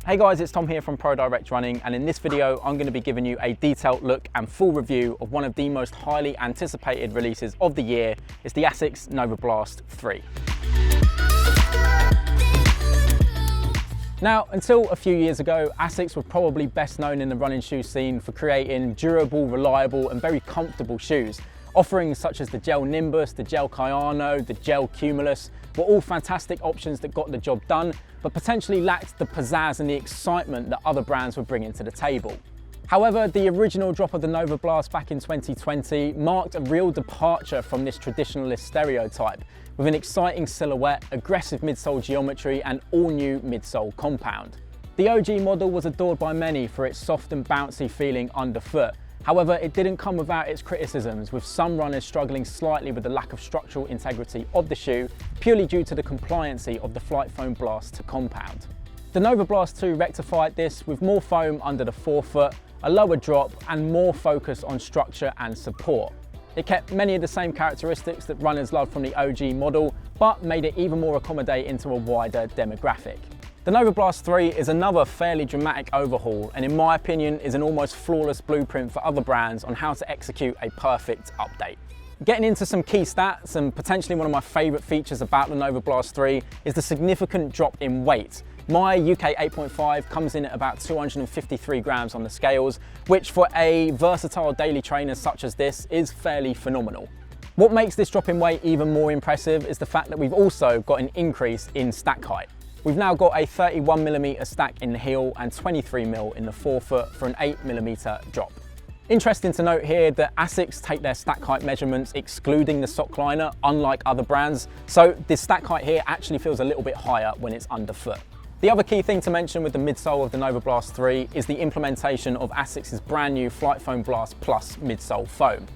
Hey guys, it's Tom here from Pro Direct Running, and in this video I'm going to be giving you a detailed look and full review of one of the most highly anticipated releases of the year. It's the ASICS NOVABLAST 3. Now, until a few years ago, ASICS were probably best known in the running shoe scene for creating durable, reliable and very comfortable shoes. Offerings such as the Gel Nimbus, the Gel Kayano, the Gel Cumulus were all fantastic options that got the job done, but potentially lacked the pizzazz and the excitement that other brands were bringing to the table. However, the original drop of the NOVABLAST back in 2020 marked a real departure from this traditionalist stereotype, with an exciting silhouette, aggressive midsole geometry and all-new midsole compound. The OG model was adored by many for its soft and bouncy feeling underfoot. However, it didn't come without its criticisms, with some runners struggling slightly with the lack of structural integrity of the shoe, purely due to the compliancy of the Flight Foam Blast to compound. The NOVABLAST 2 rectified this with more foam under the forefoot, a lower drop and more focus on structure and support. It kept many of the same characteristics that runners loved from the OG model, but made it even more accommodating to a wider demographic. The NOVABLAST 3 is another fairly dramatic overhaul, and in my opinion is an almost flawless blueprint for other brands on how to execute a perfect update. Getting into some key stats, and potentially one of my favourite features about the NOVABLAST 3 is the significant drop in weight. My UK 8.5 comes in at about 253 grams on the scales, which for a versatile daily trainer such as this is fairly phenomenal. What makes this drop in weight even more impressive is the fact that we've also got an increase in stack height. We've now got a 31mm stack in the heel and 23mm in the forefoot for an 8mm drop. Interesting to note here that ASICS take their stack height measurements excluding the sock liner, unlike other brands, so this stack height here actually feels a little bit higher when it's underfoot. The other key thing to mention with the midsole of the NOVABLAST 3 is the implementation of ASICS' brand new Flight Foam Blast Plus midsole foam.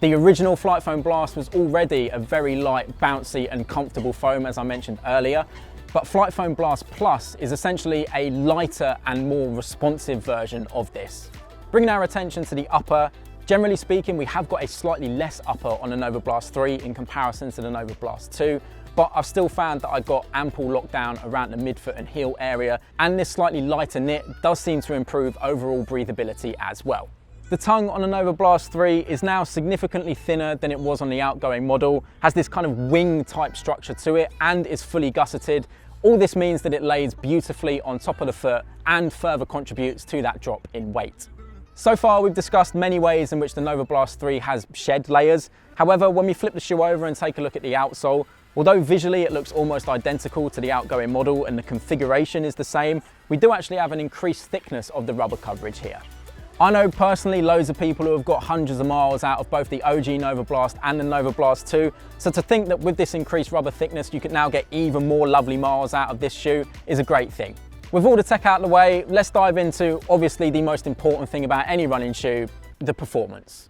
The original Flight Foam Blast was already a very light, bouncy and comfortable foam, as I mentioned earlier, but Flight Foam Blast Plus is essentially a lighter and more responsive version of this. Bringing our attention to the upper, generally speaking we have got a slightly less upper on the NOVABLAST 3 in comparison to the NOVABLAST 2, but I've still found that I got ample lockdown around the midfoot and heel area, and this slightly lighter knit does seem to improve overall breathability as well. The tongue on the NOVABLAST 3 is now significantly thinner than it was on the outgoing model, has this kind of wing type structure to it and is fully gusseted. All this means that it lays beautifully on top of the foot and further contributes to that drop in weight. So far we've discussed many ways in which the NOVABLAST 3 has shed layers. However, when we flip the shoe over and take a look at the outsole, although visually it looks almost identical to the outgoing model and the configuration is the same, we do actually have an increased thickness of the rubber coverage here. I know personally loads of people who have got hundreds of miles out of both the OG NOVABLAST and the NOVABLAST 2, so to think that with this increased rubber thickness you could now get even more lovely miles out of this shoe is a great thing. With all the tech out of the way, let's dive into obviously the most important thing about any running shoe, the performance.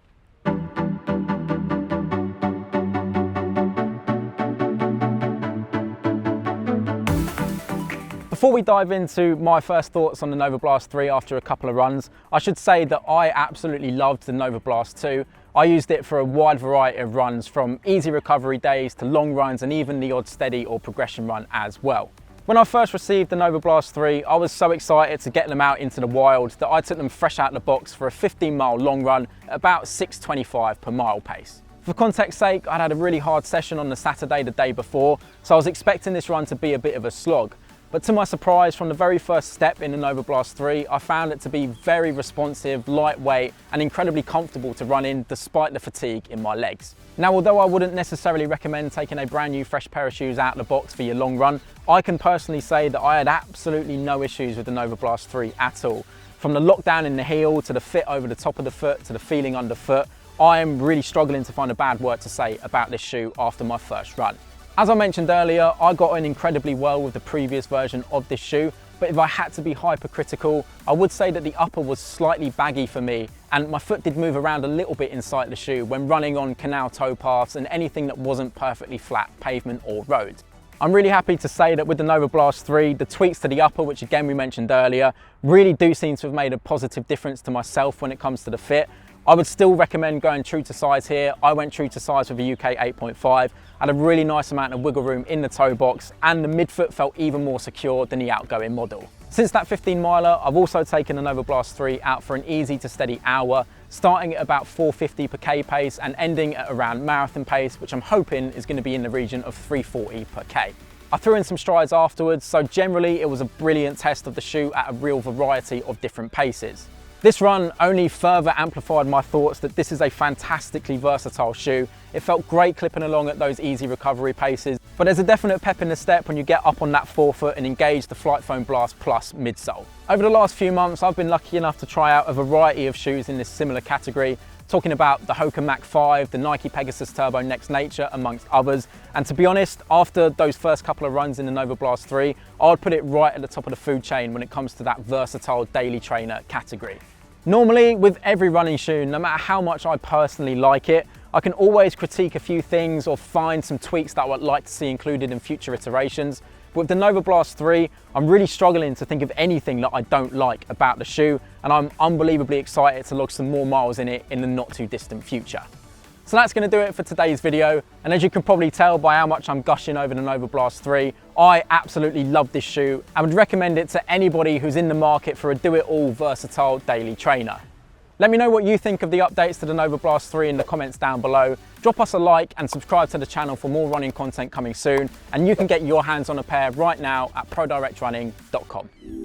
Before we dive into my first thoughts on the NOVABLAST 3 after a couple of runs, I should say that I absolutely loved the NOVABLAST 2. I used it for a wide variety of runs, from easy recovery days to long runs and even the odd steady or progression run as well. When I first received the NOVABLAST 3, I was so excited to get them out into the wild that I took them fresh out of the box for a 15-mile long run at about 6:25 per mile pace. For context's sake, I'd had a really hard session on the Saturday the day before, so I was expecting this run to be a bit of a slog. But to my surprise, from the very first step in the NOVABLAST 3, I found it to be very responsive, lightweight and incredibly comfortable to run in despite the fatigue in my legs. Now, although I wouldn't necessarily recommend taking a brand new fresh pair of shoes out of the box for your long run, I can personally say that I had absolutely no issues with the NOVABLAST 3 at all. From the lockdown in the heel to the fit over the top of the foot to the feeling underfoot, I am really struggling to find a bad word to say about this shoe after my first run. As I mentioned earlier, I got on incredibly well with the previous version of this shoe, but if I had to be hypercritical, I would say that the upper was slightly baggy for me, and my foot did move around a little bit inside the shoe when running on canal towpaths and anything that wasn't perfectly flat pavement or road. I'm really happy to say that with the NOVABLAST 3, the tweaks to the upper, which again we mentioned earlier, really do seem to have made a positive difference to myself when it comes to the fit. I would still recommend going true to size here. I went true to size with a UK 8.5, had a really nice amount of wiggle room in the toe box, and the midfoot felt even more secure than the outgoing model. Since that 15 miler, I've also taken the NOVABLAST 3 out for an easy to steady hour, starting at about 450 per K pace and ending at around marathon pace, which I'm hoping is going to be in the region of 340 per K. I threw in some strides afterwards, so generally it was a brilliant test of the shoe at a real variety of different paces. This run only further amplified my thoughts that this is a fantastically versatile shoe. It felt great clipping along at those easy recovery paces, but there's a definite pep in the step when you get up on that forefoot and engage the Flightphone Blast Plus midsole. Over the last few months, I've been lucky enough to try out a variety of shoes in this similar category, talking about the Hoka Mach 5, the Nike Pegasus Turbo Next Nature, amongst others. And to be honest, after those first couple of runs in the NOVABLAST 3, I would put it right at the top of the food chain when it comes to that versatile daily trainer category. Normally, with every running shoe, no matter how much I personally like it, I can always critique a few things or find some tweaks that I would like to see included in future iterations. But with the NOVABLAST 3, I'm really struggling to think of anything that I don't like about the shoe, and I'm unbelievably excited to log some more miles in it in the not too distant future. So that's going to do it for today's video, and as you can probably tell by how much I'm gushing over the NOVABLAST 3, I absolutely love this shoe and would recommend it to anybody who's in the market for a do-it-all versatile daily trainer. Let me know what you think of the updates to the NOVABLAST 3 in the comments down below. Drop us a like and subscribe to the channel for more running content coming soon, and you can get your hands on a pair right now at prodirectrunning.com.